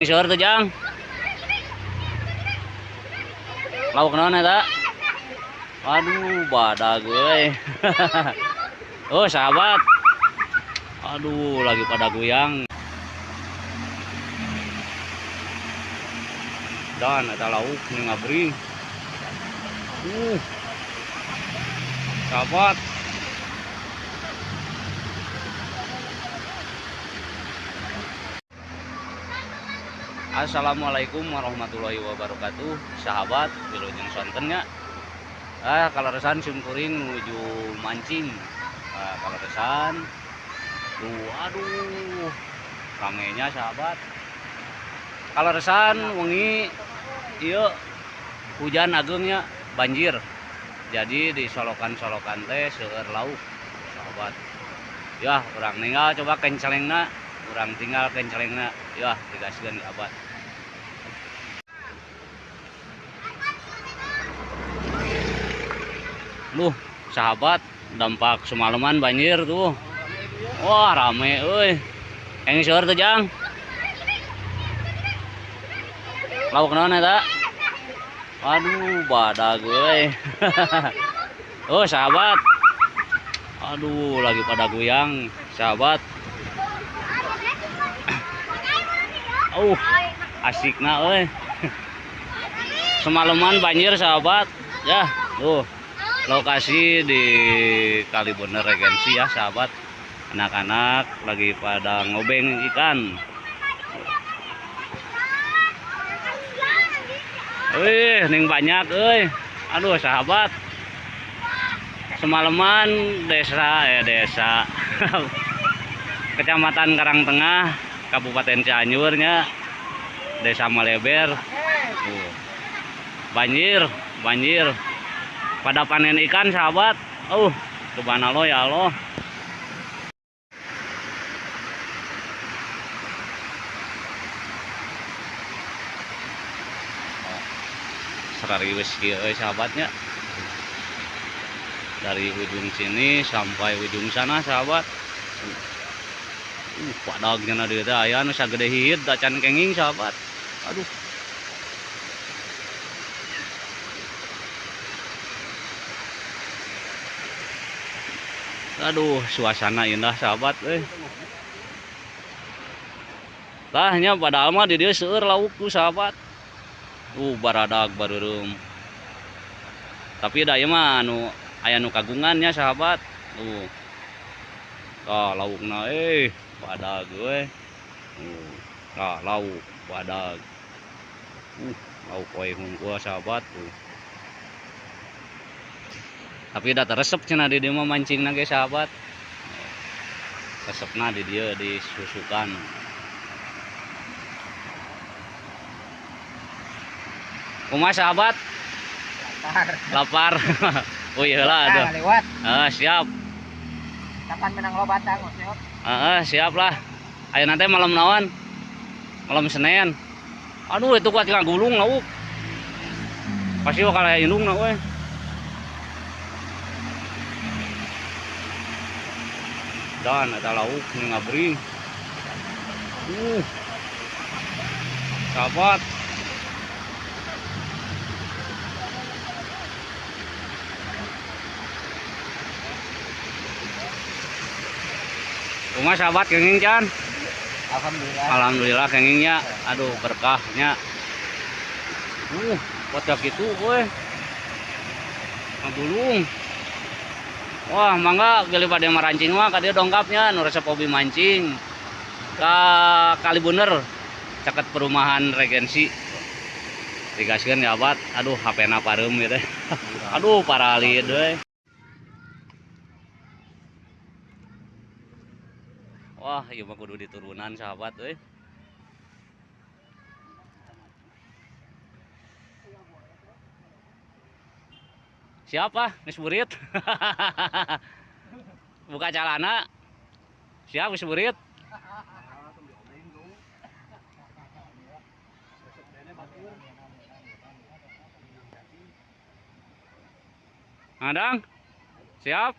Seur tuh Jang. Lauk naon eta? Aduh, badag gue. Oh, sahabat. Aduh, lagi pada goyang. Dan eta lauk nu ngabring. Sahabat. Assalamualaikum warahmatullahi wabarakatuh. Sahabat, wilujeng sontennya. Kalau resan simkuring menuju mancing. Kalau resan tuh, aduh, ramenya sahabat. Kalau resan wengi ieu hujan agengnya banjir. Jadi di solokan-solokan teh seueur lauk sahabat. Ya, urang ninggal coba kencelengna, urang tinggal kencelengna. Ya, digaskeun sahabat. Luh, sahabat, dampak semalaman banjir tuh. Wah, rame euy. Yang seur tuh Jang. Lauk naon eta? Aduh, badag euy. Oh, sahabat. Aduh, lagi pada goyang, sahabat. Asikna euy. Semalaman banjir, sahabat. Ya, tuh. Lokasi di Kalibener Regensi ya, sahabat. Anak-anak lagi pada ngobeng ikan. Ning banyak euy. Aduh, sahabat. Semalaman desa Kecamatan Karangtengah, Kabupaten Cianjurnya, Desa Maleber. Banjir. Pada panen ikan, sahabat. Subhanallah ya Allah. Serariwis kieu sahabatnya. Dari ujung sini sampai ujung sana, sahabat. Padagnya dieu teh aya nu sagede hihit da can kenging, sahabat. Aduh, suasana indah, sahabat euy. Tahnya padahal mah di dieu seueur lauk tuh, sahabat. Baradag bareureum. Tapi da ieu mah anu aya nu kagungannya, sahabat. Laukna badag we. Lauk badag. Lauk poe hungkul, sahabat. Tapi da teresep cenah di dieu mah mancingna ge, sahabat. Resepna di dieu disusukan. Kumaha, sahabat? Lapar. Oh iyalah atuh. Lewat. Siap. Kapan menang lobatan, siap? Siap lah. Ayo nanti malam naon? Malam Senin. Aduh, itu kuat ngagulung lauk. Pasti bakal aya indungna we. Dan ada lauk nu ngabring. Sahabat. Kumaha, sahabat, kenging can? Alhamdulillah kengingnya. Aduh, berkahnya. Kocak gitu we. Ngagulung. Wah, mangga geuli bade marancing mah ka dieu dongkapnya nu resep hobi mancing. Ka Kalibener caket perumahan Regensi. Digaskeun ya, Bat. Aduh, HP-na pareum ieu teh. Aduh, paralid we. Wah, ieu mah kudu diturunan, sahabat euy. Siapa? Geus burit. Buka calana. Siap geus burit. Adang. Siap.